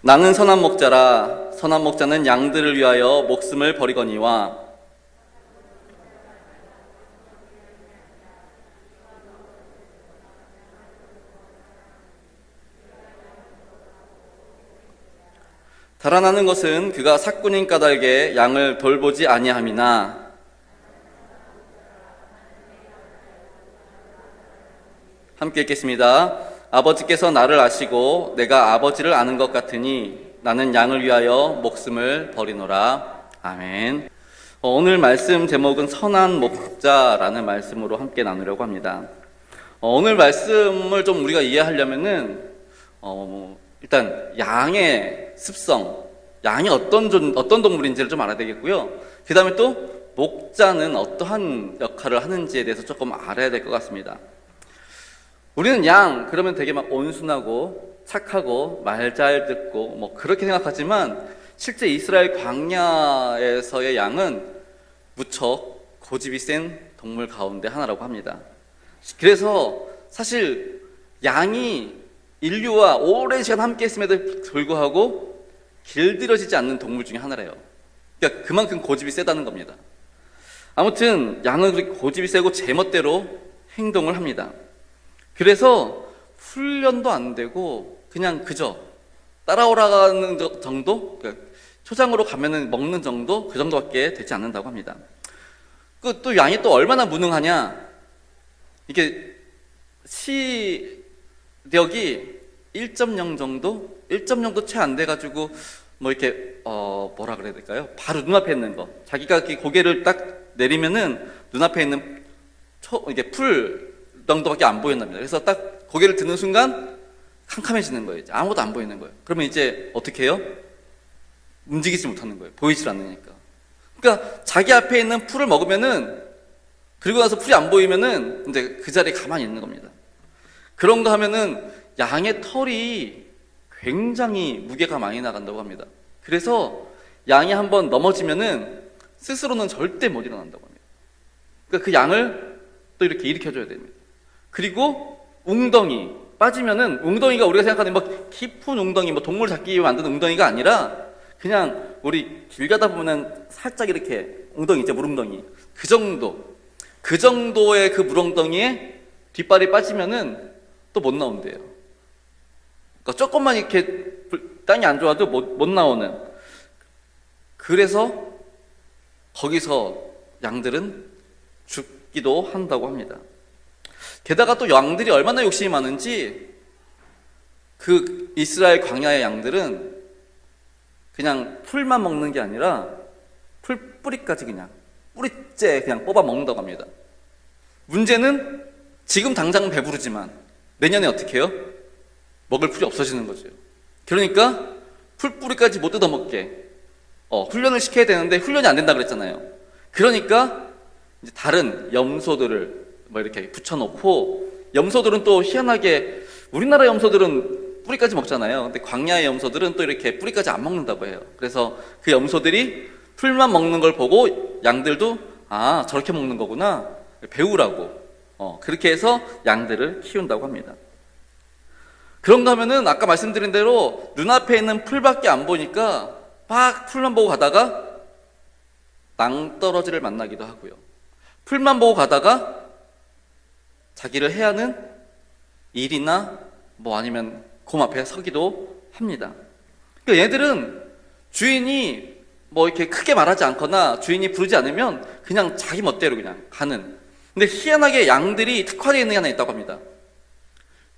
나는 선한 목자라. 선한 목자는 양들을 위하여 목숨을 버리거니와. 달아나는 것은 그가 삭군인 까닭에 양을 돌보지 아니함이나. 함께 읽겠습니다. 아버지께서 나를 아시고 내가 아버지를 아는 것 같으니 나는 양을 위하여 목숨을 버리노라. 아멘. 오늘 말씀 제목은 선한 목자라는 말씀으로 함께 나누려고 합니다. 오늘 말씀을 좀 우리가 이해하려면은 일단 양의 습성, 양이 어떤 동물인지를 좀 알아야 되겠고요. 그 다음에 또 목자는 어떠한 역할을 하는지에 대해서 조금 알아야 될 것 같습니다. 우리는 양 그러면 되게 막 온순하고 착하고 말 잘 듣고 뭐 그렇게 생각하지만 실제 이스라엘 광야에서의 양은 무척 고집이 센 동물 가운데 하나라고 합니다. 그래서 사실 양이 인류와 오랜 시간 함께 했음에도 불구하고 길들여지지 않는 동물 중에 하나래요. 그러니까 그만큼 고집이 세다는 겁니다. 아무튼 양은 그렇게 고집이 세고 제멋대로 행동을 합니다. 그래서 훈련도 안 되고 그냥 그저 따라오라는 정도? 그러니까 초장으로 가면은 먹는 정도? 그 정도밖에 되지 않는다고 합니다. 또 양이 또 얼마나 무능하냐? 이게 시력이 1.0 정도? 1.0도 채 안 돼가지고 뭐 이렇게 뭐라 그래야 될까요? 바로 눈앞에 있는 거. 자기가 이렇게 고개를 딱 내리면은 눈앞에 있는 이게 풀 정도밖에 안 보인답니다. 그래서 딱 고개를 드는 순간 캄캄해지는 거예요. 이제 아무것도 안 보이는 거예요. 그러면 이제 어떻게 해요? 움직이지 못하는 거예요. 보이질 않으니까. 그러니까 자기 앞에 있는 풀을 먹으면은, 그리고 나서 풀이 안 보이면은 이제 그 자리에 가만히 있는 겁니다. 그런가 하면은 양의 털이 굉장히 무게가 많이 나간다고 합니다. 그래서 양이 한번 넘어지면은 스스로는 절대 못 일어난다고 합니다. 그러니까 그 양을 또 이렇게 일으켜줘야 됩니다. 그리고 웅덩이 빠지면은, 웅덩이가 우리가 생각하는 뭐 깊은 웅덩이, 뭐 동물 잡기 위해 만든 웅덩이가 아니라 그냥 우리 길 가다 보면은 살짝 이렇게 웅덩이 있죠, 물웅덩이. 그 정도의 그 물웅덩이에 뒷발이 빠지면은 또 못 나온대요. 그러니까 조금만 이렇게 땅이 안 좋아도 못 나오는. 그래서 거기서 양들은 죽기도 한다고 합니다. 게다가 또 양들이 얼마나 욕심이 많은지, 그 이스라엘 광야의 양들은 그냥 풀만 먹는 게 아니라 풀 뿌리까지 그냥 뿌리째 그냥 뽑아 먹는다고 합니다. 문제는 지금 당장은 배부르지만 내년에 어떻게 해요? 먹을 풀이 없어지는 거죠. 그러니까 풀 뿌리까지 못 뜯어먹게 훈련을 시켜야 되는데 훈련이 안 된다 그랬잖아요. 그러니까 이제 다른 염소들을 뭐 이렇게 붙여놓고, 염소들은 또 희한하게, 우리나라 염소들은 뿌리까지 먹잖아요. 근데 광야의 염소들은 또 이렇게 뿌리까지 안 먹는다고 해요. 그래서 그 염소들이 풀만 먹는 걸 보고 양들도 아, 저렇게 먹는 거구나 배우라고 그렇게 해서 양들을 키운다고 합니다. 그런가 하면은 아까 말씀드린 대로 눈앞에 있는 풀밖에 안 보니까 막 풀만 보고 가다가 낭떠러지를 만나기도 하고요. 풀만 보고 가다가 자기를 해야 하는 일이나 뭐 아니면 곰 앞에 서기도 합니다. 그러니까 얘들은 주인이 뭐 이렇게 크게 말하지 않거나 주인이 부르지 않으면 그냥 자기 멋대로 그냥 가는. 근데 희한하게 양들이 특화되어 있는 게 하나 있다고 합니다.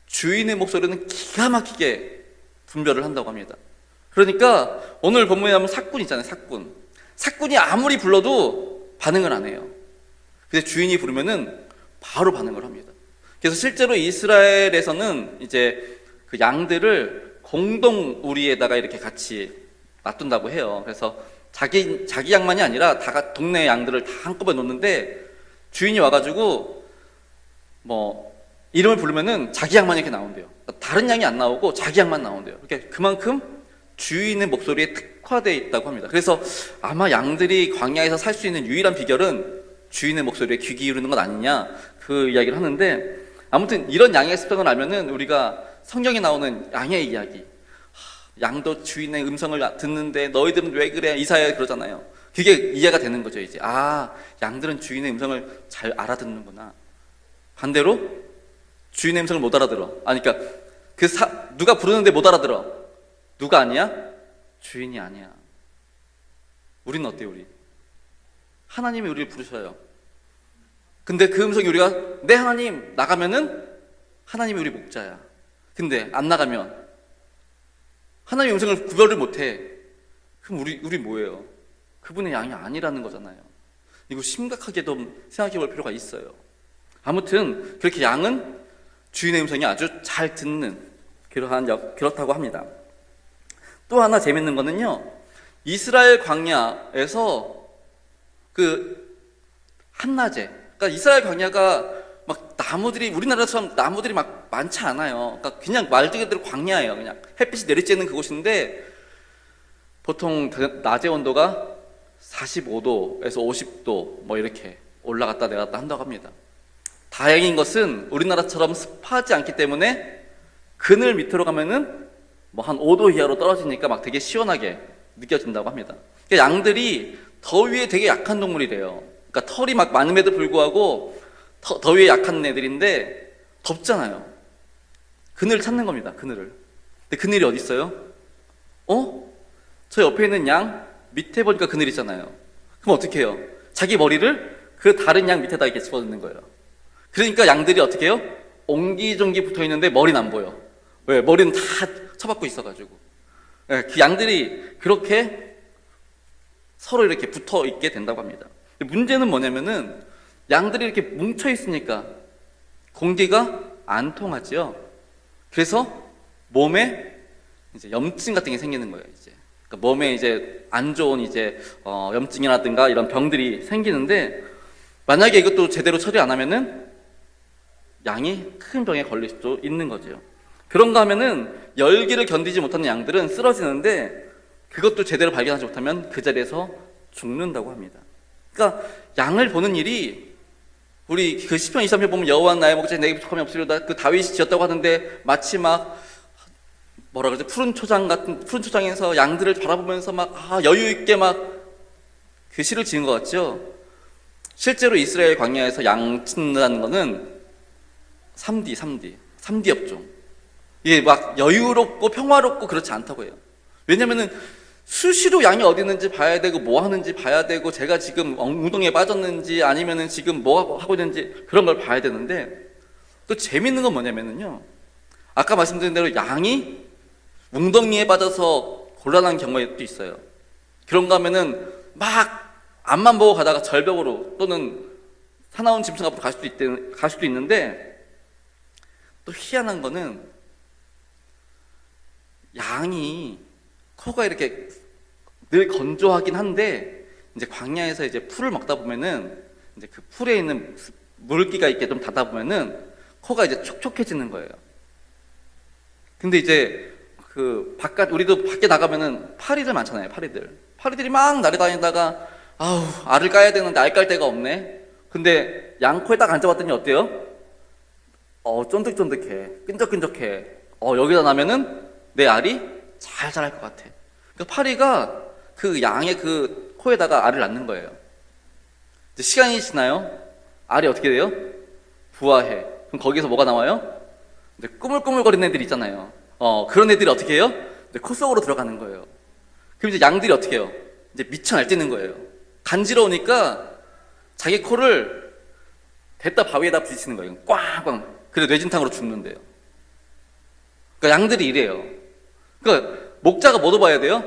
주인의 목소리는 기가 막히게 분별을 한다고 합니다. 그러니까 오늘 본문에 하면 삭군 있잖아요. 삭군이 아무리 불러도 반응을 안 해요. 근데 주인이 부르면은 바로 반응을 합니다. 그래서 실제로 이스라엘에서는 이제 그 양들을 공동 우리에다가 이렇게 같이 놔둔다고 해요. 그래서 자기 양만이 아니라 다 동네 양들을 다 한꺼번에 놓는데, 주인이 와가지고 뭐 이름을 부르면은 자기 양만 이렇게 나온대요. 다른 양이 안 나오고 자기 양만 나온대요. 그러니까 그만큼 주인의 목소리에 특화되어 있다고 합니다. 그래서 아마 양들이 광야에서 살 수 있는 유일한 비결은 주인의 목소리에 귀 기울이는 것 아니냐, 그 이야기를 하는데, 아무튼 이런 양의 습성을 알면은 우리가 성경에 나오는 양의 이야기, 양도 주인의 음성을 듣는데 너희들은 왜 그래? 이사야 그러잖아요. 그게 이해가 되는 거죠, 이제. 아, 양들은 주인의 음성을 잘 알아듣는구나. 반대로 주인의 음성을 못 알아들어. 아니, 그러니까 누가 부르는데 못 알아들어. 누가 아니야? 주인이 아니야. 우리는 어때요, 우리? 하나님이 우리를 부르셔요. 근데 그 음성이 우리가 네 하나님 나가면은 하나님이 우리 목자야. 근데 안 나가면 하나님의 음성을 구별을 못해. 그럼 우리 뭐예요? 그분의 양이 아니라는 거잖아요. 이거 심각하게 좀 생각해 볼 필요가 있어요. 아무튼 그렇게 양은 주인의 음성이 아주 잘 듣는 그렇다고 합니다. 또 하나 재밌는 거는요, 이스라엘 광야에서 그 한낮에, 그러니까 이스라엘 광야가 막 나무들이 우리나라처럼 나무들이 막 많지 않아요. 그러니까 그냥 말 그대로 광야예요. 그냥 햇빛이 내리쬐는 그곳인데 보통 낮의 온도가 45도에서 50도 뭐 이렇게 올라갔다 내려갔다 한다고 합니다. 다행인 것은 우리나라처럼 습하지 않기 때문에 그늘 밑으로 가면은 뭐 한 5도 이하로 떨어지니까 막 되게 시원하게 느껴진다고 합니다. 그러니까 양들이 더위에 되게 약한 동물이래요. 그러니까 털이 막 많음에도 불구하고 더위에 약한 애들인데 덥잖아요. 그늘을 찾는 겁니다. 그늘을. 근데 그늘이 어디 있어요? 저 옆에 있는 양 밑에 보니까 그늘 있잖아요. 그럼 어떻게 해요? 자기 머리를 그 다른 양 밑에다 이렇게 집어넣는 거예요. 그러니까 양들이 어떻게 해요? 옹기종기 붙어 있는데 머리는 안 보여. 왜? 머리는 다 쳐박고 있어가지고. 그 양들이 그렇게 서로 이렇게 붙어 있게 된다고 합니다. 문제는 뭐냐면은 양들이 이렇게 뭉쳐 있으니까 공기가 안 통하지요. 그래서 몸에 이제 염증 같은 게 생기는 거예요. 이제 그러니까 몸에 이제 안 좋은 이제 염증이라든가 이런 병들이 생기는데 만약에 이것도 제대로 처리 안 하면은 양이 큰 병에 걸릴 수도 있는 거죠. 그런가 하면은 열기를 견디지 못하는 양들은 쓰러지는데 그것도 제대로 발견하지 못하면 그 자리에서 죽는다고 합니다. 그러니까 양을 보는 일이 우리 그 시편 23편 보면 여호와 나의 목자 내게 부족함이 없으리로다 그 다윗이 지었다고 하는데 마치 막 뭐라 그러지 푸른 초장에서 양들을 바라보면서 막 여유 있게 막 그 시를 지은 것 같죠. 실제로 이스라엘 광야에서 양 친다는 거는 3D 업종. 이게 막 여유롭고 평화롭고 그렇지 않다고 해요. 왜냐면은 수시로 양이 어디 있는지 봐야 되고 뭐 하는지 봐야 되고 제가 지금 웅덩이에 빠졌는지 아니면은 지금 뭐 하고 있는지 그런 걸 봐야 되는데 또 재밌는 건 뭐냐면은요. 아까 말씀드린 대로 양이 웅덩이에 빠져서 곤란한 경우도 있어요. 그런가 하면은 막 앞만 보고 가다가 절벽으로 또는 사나운 짐승 앞으로 갈 수도 있는데 또 희한한 거는 양이 코가 이렇게 늘 건조하긴 한데 이제 광야에서 이제 풀을 먹다 보면은 이제 그 풀에 있는 물기가 있게 좀 닿다 보면은 코가 이제 촉촉해지는 거예요. 근데 이제 그 우리도 밖에 나가면은 파리들 많잖아요. 파리들이 막 날아다니다가 알을 까야 되는데 알 깔 데가 없네. 근데 양 코에 딱 앉아봤더니 어때요? 쫀득쫀득해, 끈적끈적해. 여기다 놔면은 내 알이 잘 자랄 것 같아. 그러니까 파리가 그 양의 그 코에다가 알을 낳는 거예요. 이제 시간이 지나요. 알이 어떻게 돼요? 부화해. 그럼 거기서 뭐가 나와요? 이제 꾸물꾸물거리는 애들 있잖아요. 그런 애들이 어떻게 해요? 이제 코 속으로 들어가는 거예요. 그럼 이제 양들이 어떻게 해요? 이제 미쳐 날뛰는 거예요. 간지러우니까 자기 코를 대따 바위에다 부딪히는 거예요. 꽝꽝. 그래 뇌진탕으로 죽는데요. 그러니까 양들이 이래요. 그러니까 목자가 뭐도 봐야 돼요?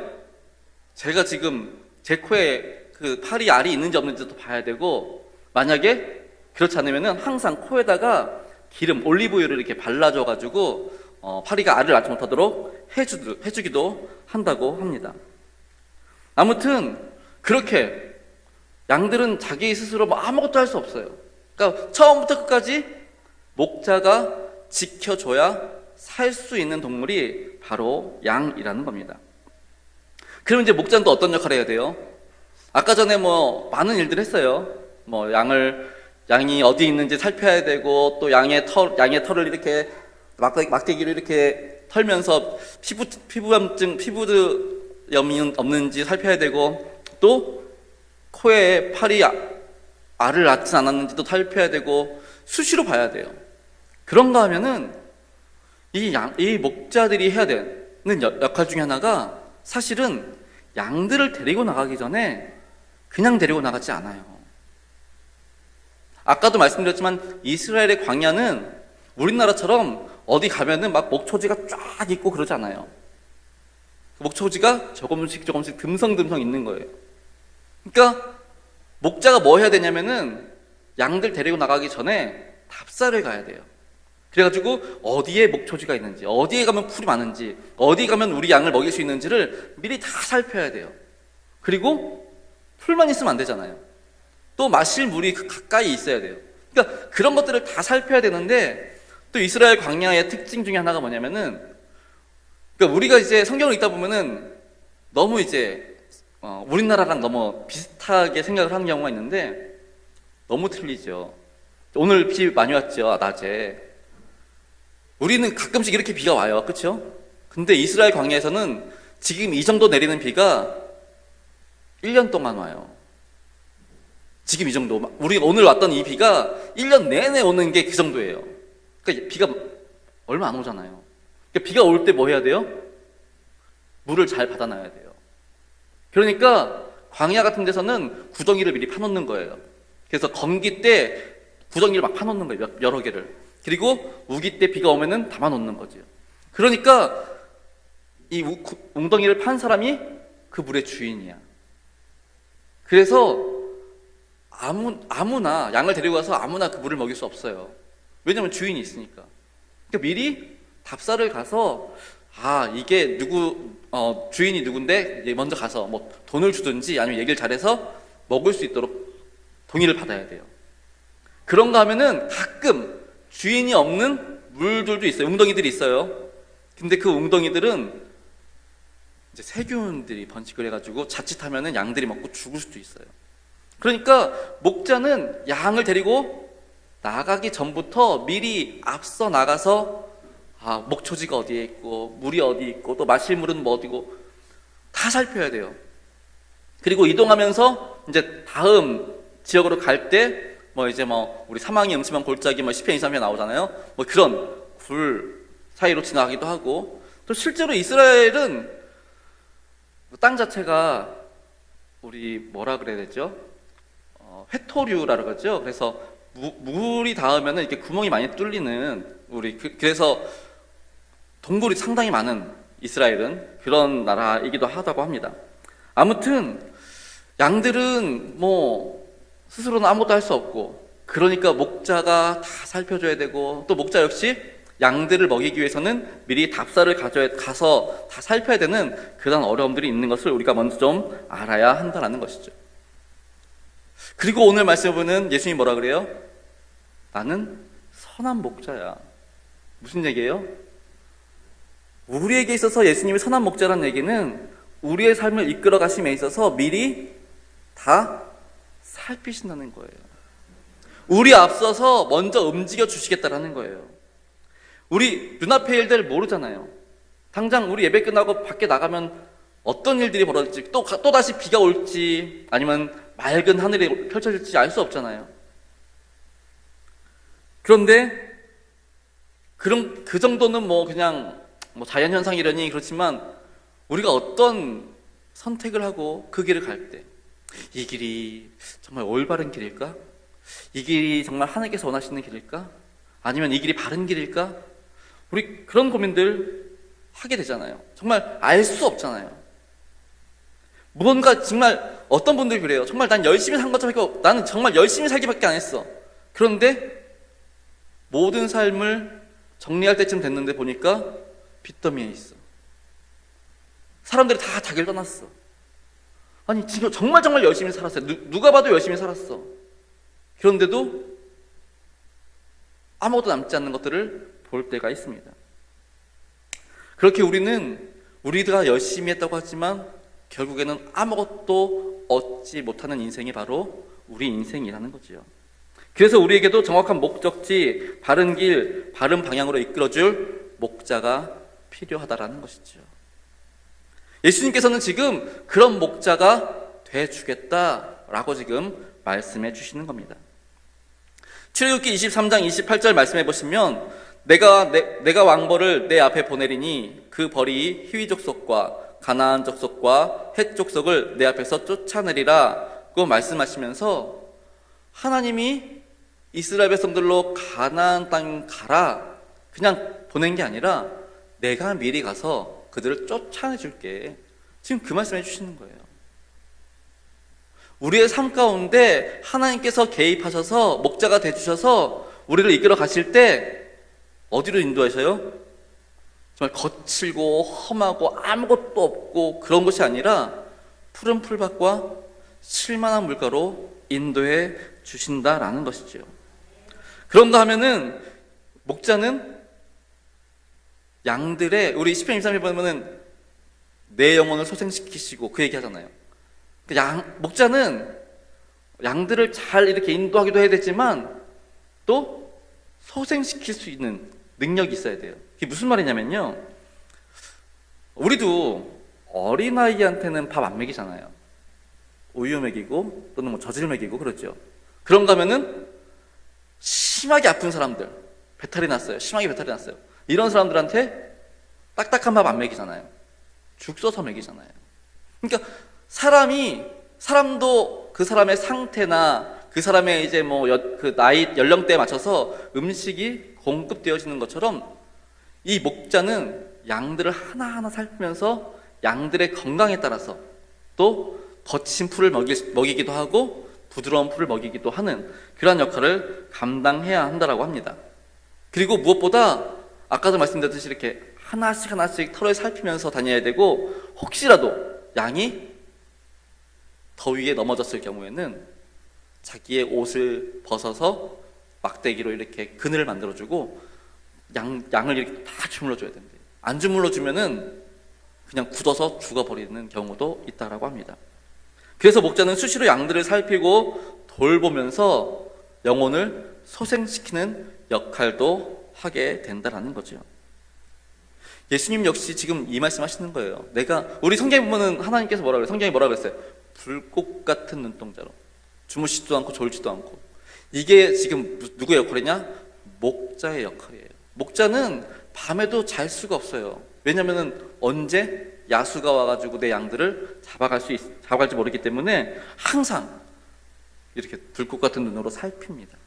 제가 지금 제 코에 그 파리 알이 있는지 없는지도 봐야 되고 만약에 그렇지 않으면은 항상 코에다가 기름 올리브유를 이렇게 발라줘가지고 파리가 알을 낳지 못하도록 해주기도 한다고 합니다. 아무튼 그렇게 양들은 자기 스스로 뭐 아무것도 할 수 없어요. 그러니까 처음부터 끝까지 목자가 지켜줘야 살 수 있는 동물이 바로 양이라는 겁니다. 그럼 이제 목자는 또 어떤 역할을 해야 돼요? 아까 전에 뭐 많은 일들을 했어요. 뭐 양이 어디 있는지 살펴야 되고 또 양의 털을 이렇게 막대기로 이렇게 털면서 피부염증, 피부염이 없는지 살펴야 되고, 또 코에 팔이 알을 낳지 않았는지도 살펴야 되고, 수시로 봐야 돼요. 그런가 하면은 이 목자들이 해야 되는 역할 중에 하나가 사실은 양들을 데리고 나가기 전에 그냥 데리고 나가지 않아요. 아까도 말씀드렸지만 이스라엘의 광야는 우리나라처럼 어디 가면은 막 목초지가 쫙 있고 그러지 않아요. 목초지가 조금씩 듬성듬성 있는 거예요. 그러니까 목자가 뭐 해야 되냐면은 양들 데리고 나가기 전에 답사를 가야 돼요. 그래가지고 어디에 목초지가 있는지, 어디에 가면 풀이 많은지, 어디에 가면 우리 양을 먹일 수 있는지를 미리 다 살펴야 돼요. 그리고 풀만 있으면 안 되잖아요. 또 마실 물이 가까이 있어야 돼요. 그러니까 그런 것들을 다 살펴야 되는데, 또 이스라엘 광야의 특징 중에 하나가 뭐냐면은, 그러니까 우리가 이제 성경을 읽다 보면은 너무 이제 우리나라랑 너무 비슷하게 생각을 하는 경우가 있는데 너무 틀리죠. 오늘 비 많이 왔죠, 낮에. 우리는 가끔씩 이렇게 비가 와요, 그렇죠? 근데 이스라엘 광야에서는 지금 이 정도 내리는 비가 1년 동안 와요. 지금 이 정도. 우리가 오늘 왔던 이 비가 1년 내내 오는 게 그 정도예요. 그러니까 비가 얼마 안 오잖아요. 그러니까 비가 올 때 뭐 해야 돼요? 물을 잘 받아놔야 돼요. 그러니까 광야 같은 데서는 구덩이를 미리 파놓는 거예요. 그래서 검기 때 구덩이를 막 파놓는 거예요, 여러 개를. 그리고 우기 때 비가 오면은 담아놓는 거죠. 그러니까 이 웅덩이를 판 사람이 그 물의 주인이야. 그래서 아무나 양을 데리고 가서 아무나 그 물을 먹일 수 없어요. 왜냐면 주인이 있으니까. 그러니까 미리 답사를 가서 이게 주인이 누군데 먼저 가서 뭐 돈을 주든지 아니면 얘기를 잘해서 먹을 수 있도록 동의를 받아야 돼요. 그런가 하면은 가끔 주인이 없는 물들도 있어요. 웅덩이들이 있어요. 근데 그 웅덩이들은 이제 세균들이 번식을 해가지고 자칫하면은 양들이 먹고 죽을 수도 있어요. 그러니까 목자는 양을 데리고 나가기 전부터 미리 앞서 나가서 목초지가 어디에 있고 물이 어디 있고 또 마실 물은 뭐 어디고 다 살펴야 돼요. 그리고 이동하면서 이제 다음 지역으로 갈 때 우리 사망이 음침한 골짜기 시편 23편 나오잖아요. 그런 굴 사이로 지나가기도 하고, 또 실제로 이스라엘은 땅 자체가 우리 뭐라 그래야 되죠? 회토류라 그러죠. 그래서 물이 닿으면은 이렇게 구멍이 많이 뚫리는 그래서 동굴이 상당히 많은 이스라엘은 그런 나라이기도 하다고 합니다. 아무튼 양들은 스스로는 아무것도 할 수 없고, 그러니까 목자가 다 살펴줘야 되고, 또 목자 역시 양들을 먹이기 위해서는 미리 답사를 가서 다 살펴야 되는 그런 어려움들이 있는 것을 우리가 먼저 좀 알아야 한다는 것이죠. 그리고 오늘 말씀해 보는 예수님이 뭐라 그래요? 나는 선한 목자야. 무슨 얘기예요? 우리에게 있어서 예수님이 선한 목자라는 얘기는 우리의 삶을 이끌어 가심에 있어서 미리 다 살피신다는 거예요. 우리 앞서서 먼저 움직여 주시겠다라는 거예요. 우리 눈앞의 일들 모르잖아요. 당장 우리 예배 끝나고 밖에 나가면 어떤 일들이 벌어질지, 또다시 비가 올지 아니면 맑은 하늘이 펼쳐질지 알 수 없잖아요. 그런데 그 정도는 그냥 자연현상이라니 그렇지만, 우리가 어떤 선택을 하고 그 길을 갈 때 이 길이 정말 올바른 길일까? 이 길이 정말 하나님께서 원하시는 길일까? 아니면 이 길이 바른 길일까? 우리 그런 고민들 하게 되잖아요. 정말 알 수 없잖아요. 무언가 정말 어떤 분들이 그래요. 정말 난 열심히 산 것처럼 했고 나는 정말 열심히 살기밖에 안 했어. 그런데 모든 삶을 정리할 때쯤 됐는데 보니까 빚더미에 있어. 사람들이 다 자기를 떠났어. 아니 지금 정말 열심히 살았어요. 누가 봐도 열심히 살았어. 그런데도 아무것도 남지 않는 것들을 볼 때가 있습니다. 그렇게 우리가 열심히 했다고 하지만 결국에는 아무것도 얻지 못하는 인생이 바로 우리 인생이라는 거지요. 그래서 우리에게도 정확한 목적지, 바른 길, 바른 방향으로 이끌어줄 목자가 필요하다라는 것이죠. 예수님께서는 지금 그런 목자가 돼주겠다라고 지금 말씀해 주시는 겁니다. 출애굽기 23장 28절 말씀해 보시면 내가 왕벌을 내 앞에 보내리니 그 벌이 히위 족속과 가나안 족속과 헷 족속을 내 앞에서 쫓아내리라고 말씀하시면서 하나님이 이스라엘 백성들로 가나안 땅 가라 그냥 보낸 게 아니라 내가 미리 가서 그들을 쫓아내 줄게. 지금 그 말씀해 주시는 거예요. 우리의 삶 가운데 하나님께서 개입하셔서 목자가 되주셔서 우리를 이끌어 가실 때 어디로 인도하셔요? 정말 거칠고 험하고 아무것도 없고 그런 것이 아니라 푸른 풀밭과 쉴만한 물가로 인도해 주신다라는 것이죠. 그런가 하면은 목자는 양들의, 우리 시편 23에 보면은 내 영혼을 소생시키시고 그 얘기 하잖아요. 목자는 양들을 잘 이렇게 인도하기도 해야 되지만 또 소생시킬 수 있는 능력이 있어야 돼요. 그게 무슨 말이냐면요, 우리도 어린아이한테는 밥 안 먹이잖아요. 우유 먹이고 또는 뭐 젖을 먹이고 그러죠. 그런가 하면은 심하게 아픈 사람들, 배탈이 났어요. 심하게 배탈이 났어요. 이런 사람들한테 딱딱한 밥 안 먹이잖아요. 죽 써서 먹이잖아요. 그러니까 사람도 그 사람의 상태나 그 사람의 이제 그 나이, 연령대에 맞춰서 음식이 공급되어지는 것처럼 이 목자는 양들을 하나하나 살피면서 양들의 건강에 따라서 또 거친 풀을 먹이기도 하고 부드러운 풀을 먹이기도 하는 그러한 역할을 감당해야 한다라고 합니다. 그리고 무엇보다 아까도 말씀드렸듯이 이렇게 하나씩 털을 살피면서 다녀야 되고, 혹시라도 양이 더위에 넘어졌을 경우에는 자기의 옷을 벗어서 막대기로 이렇게 그늘을 만들어주고 양을 이렇게 다 주물러줘야 된대요. 안 주물러주면은 그냥 굳어서 죽어버리는 경우도 있다라고 합니다. 그래서 목자는 수시로 양들을 살피고 돌보면서 영혼을 소생시키는 역할도 하게 된다라는 거죠. 예수님 역시 지금 이 말씀 하시는 거예요. 우리 성경에 보면은 하나님께서 뭐라고 그래요? 성경이 뭐라고 그랬어요? 불꽃 같은 눈동자로 주무시지도 않고 졸지도 않고. 이게 지금 누구의 역할이냐? 목자의 역할이에요. 목자는 밤에도 잘 수가 없어요. 왜냐면은 언제 야수가 와가지고 내 양들을 잡아갈지 모르기 때문에 항상 이렇게 불꽃 같은 눈으로 살핍니다.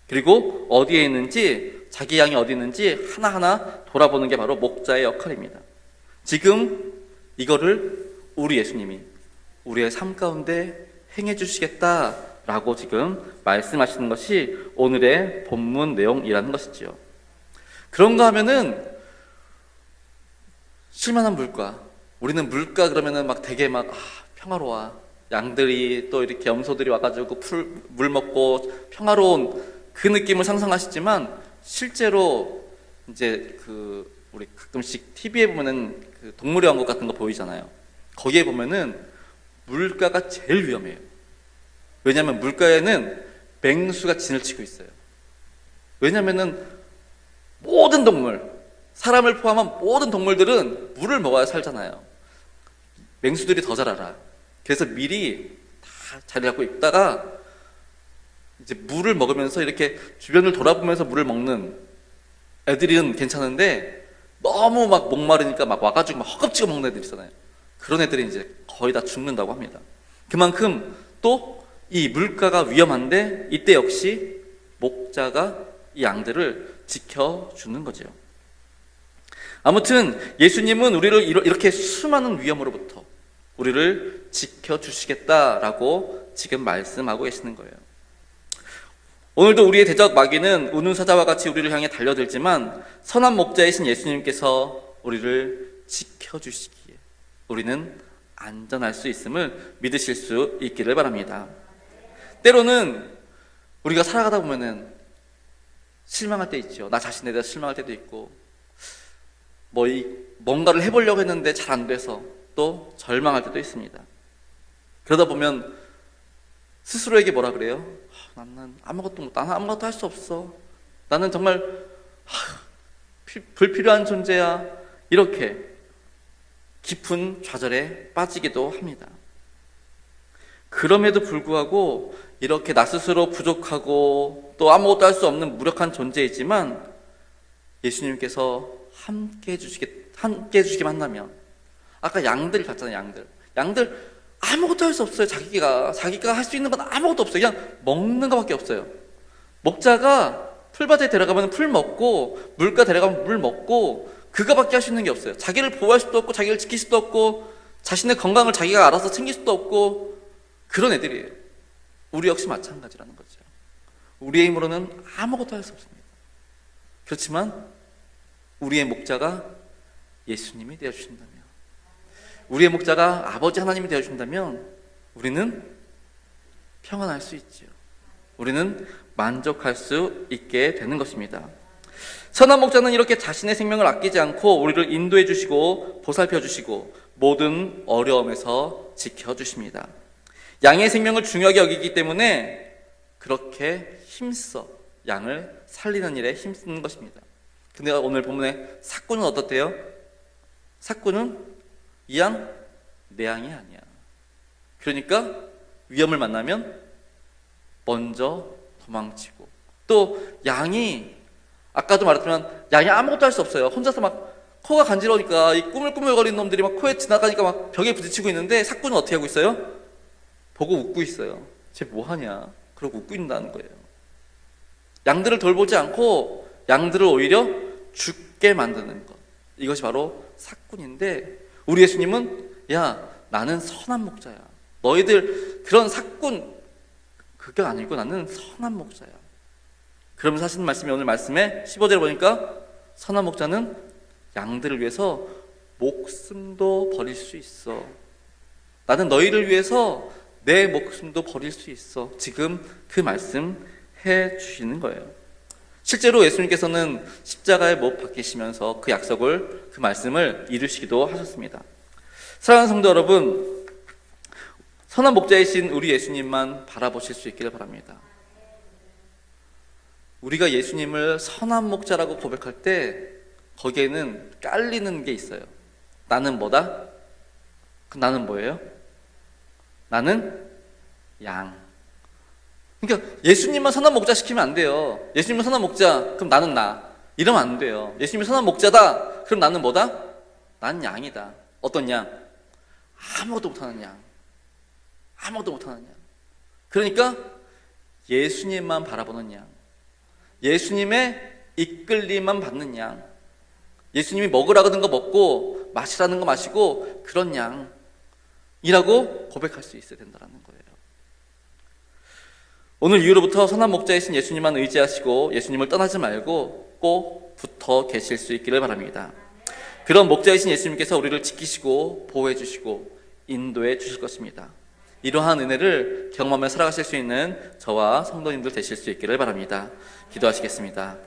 그리고 어디에 있는지, 자기 양이 어디 있는지 하나하나 돌아보는 게 바로 목자의 역할입니다. 지금 이거를 우리 예수님이 우리의 삶 가운데 행해 주시겠다라고 지금 말씀하시는 것이 오늘의 본문 내용이라는 것이지요. 그런가 하면은 쉴만한 물가, 우리는 물가 그러면은 되게 평화로워. 양들이 또 이렇게 염소들이 와가지고 물 먹고 평화로운 그 느낌을 상상하시지만, 실제로 이제 우리 가끔씩 TV에 보면은 그 동물의 왕국 같은 거 보이잖아요. 거기에 보면은 물가가 제일 위험해요. 왜냐하면 물가에는 맹수가 진을 치고 있어요. 왜냐하면은 모든 동물, 사람을 포함한 모든 동물들은 물을 먹어야 살잖아요. 맹수들이 더 잘 알아. 그래서 미리 다 자리 잡고 있다가 이제 물을 먹으면서 이렇게 주변을 돌아보면서 물을 먹는 애들은 괜찮은데, 너무 목마르니까 와가지고 허겁지겁 먹는 애들 있잖아요. 그런 애들이 이제 거의 다 죽는다고 합니다. 그만큼 또 이 물가가 위험한데, 이때 역시 목자가 이 양들을 지켜주는 거죠. 아무튼 예수님은 우리를 이렇게 수많은 위험으로부터 우리를 지켜주시겠다라고 지금 말씀하고 계시는 거예요. 오늘도 우리의 대적 마귀는 우는 사자와 같이 우리를 향해 달려들지만, 선한 목자이신 예수님께서 우리를 지켜주시기에 우리는 안전할 수 있음을 믿으실 수 있기를 바랍니다. 때로는 우리가 살아가다 보면은 실망할 때 있죠. 나 자신에 대해서 실망할 때도 있고, 뭔가를 해보려고 했는데 잘 안 돼서 또 절망할 때도 있습니다. 그러다 보면 스스로에게 뭐라 그래요? 나는 아무것도 할 수 없어. 나는 정말 불필요한 존재야. 이렇게 깊은 좌절에 빠지기도 합니다. 그럼에도 불구하고 이렇게 나 스스로 부족하고 또 아무것도 할 수 없는 무력한 존재이지만 예수님께서 함께 해주시기만 한다면, 아까 양들 봤잖아요. 양들 아무것도 할 수 없어요. 자기가 할 수 있는 건 아무것도 없어요. 그냥 먹는 것밖에 없어요. 목자가 풀밭에 데려가면 풀 먹고 물가 데려가면 물 먹고 그거밖에 할 수 있는 게 없어요. 자기를 보호할 수도 없고 자기를 지킬 수도 없고 자신의 건강을 자기가 알아서 챙길 수도 없고 그런 애들이에요. 우리 역시 마찬가지라는 거죠. 우리의 힘으로는 아무것도 할 수 없습니다. 그렇지만 우리의 목자가 예수님이 되어주신다면, 우리의 목자가 아버지 하나님이 되어주신다면 우리는 평안할 수 있죠. 우리는 만족할 수 있게 되는 것입니다. 선한 목자는 이렇게 자신의 생명을 아끼지 않고 우리를 인도해 주시고 보살펴 주시고 모든 어려움에서 지켜주십니다. 양의 생명을 중요하게 여기기 때문에 그렇게 힘써 양을 살리는 일에 힘쓰는 것입니다. 근데 오늘 본문에 사꾼은 어떻대요? 사꾼은 이 양, 내 양이 아니야. 그러니까 위험을 만나면 먼저 도망치고, 또 양이 아까도 말했지만 양이 아무것도 할 수 없어요. 혼자서 막 코가 간지러우니까 이 꾸물꾸물거리는 놈들이 막 코에 지나가니까 막 벽에 부딪히고 있는데 사꾼은 어떻게 하고 있어요? 보고 웃고 있어요. 쟤 뭐하냐? 그러고 웃고 있다는 거예요. 양들을 돌보지 않고 양들을 오히려 죽게 만드는 것, 이것이 바로 사꾼인데, 우리 예수님은 야, 나는 선한 목자야. 너희들 그런 사꾼 그게 아니고 나는 선한 목자야. 그러면서 하시는 말씀이 오늘 말씀에 15절에 보니까 선한 목자는 양들을 위해서 목숨도 버릴 수 있어. 나는 너희를 위해서 내 목숨도 버릴 수 있어. 지금 그 말씀 해 주시는 거예요. 실제로 예수님께서는 십자가에 못 박히시면서 그 약속을, 그 말씀을 이루시기도 하셨습니다. 사랑하는 성도 여러분, 선한 목자이신 우리 예수님만 바라보실 수 있기를 바랍니다. 우리가 예수님을 선한 목자라고 고백할 때 거기에는 깔리는 게 있어요. 나는 뭐다? 나는 뭐예요? 나는 양. 그러니까 예수님만 선한 목자 시키면 안 돼요. 예수님은 선한 목자, 그럼 나는 나. 이러면 안 돼요. 예수님이 선한 목자다, 그럼 나는 뭐다? 난 양이다. 어떤 양? 아무것도 못하는 양. 아무것도 못하는 양. 그러니까 예수님만 바라보는 양, 예수님의 이끌림만 받는 양, 예수님이 먹으라는 거 먹고 마시라는 거 마시고 그런 양이라고 고백할 수 있어야 된다는 거예요. 오늘 이후로부터 선한 목자이신 예수님만 의지하시고 예수님을 떠나지 말고 꼭 붙어 계실 수 있기를 바랍니다. 그런 목자이신 예수님께서 우리를 지키시고 보호해 주시고 인도해 주실 것입니다. 이러한 은혜를 경험하며 살아가실 수 있는 저와 성도님들 되실 수 있기를 바랍니다. 기도하시겠습니다.